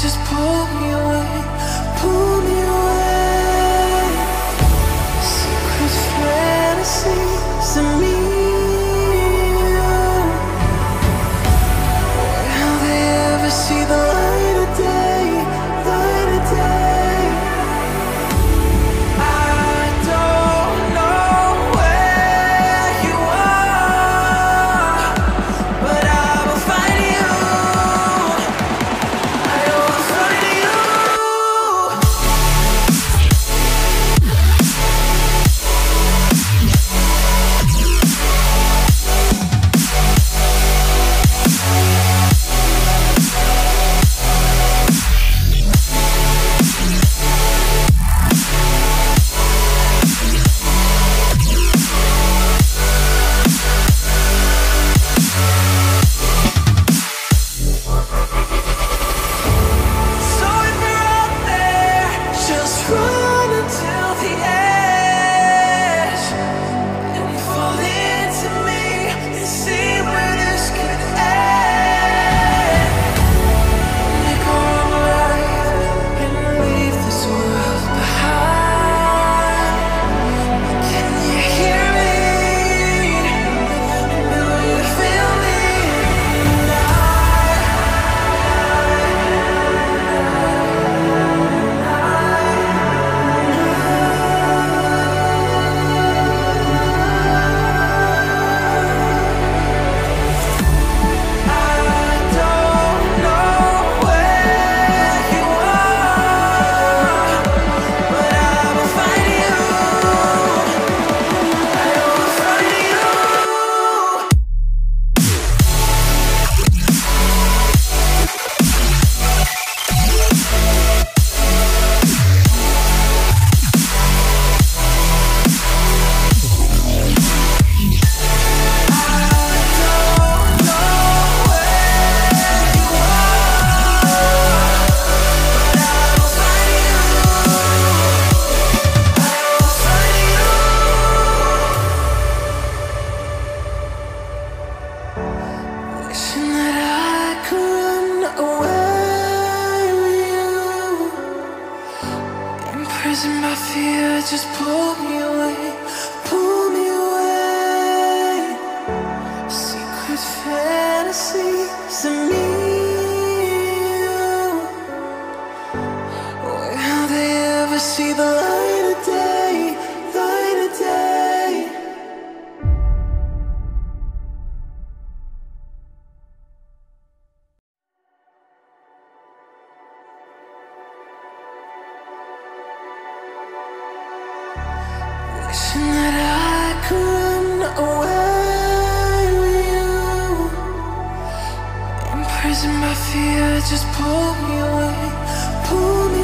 just pull me away, pull me away. Secret fantasies of me. Will they ever see the light of day, light of day? I don't know where you are, but I will find you. I will find you. So if you're out there, just run until the edge and fall into me and see where this could end. Make our own life and leave this world behind. Can you hear me? Do you feel me? I don't know where you are, but I will find you. I will find you. Wishing that I could run away with you. Imprisoned by fear, just pull me away, pull me away. Secret fantasies of me. Will they ever see the light of day, light of day? Wishing that I could run away with you. Imprisoned by fear, just pull me away, pull me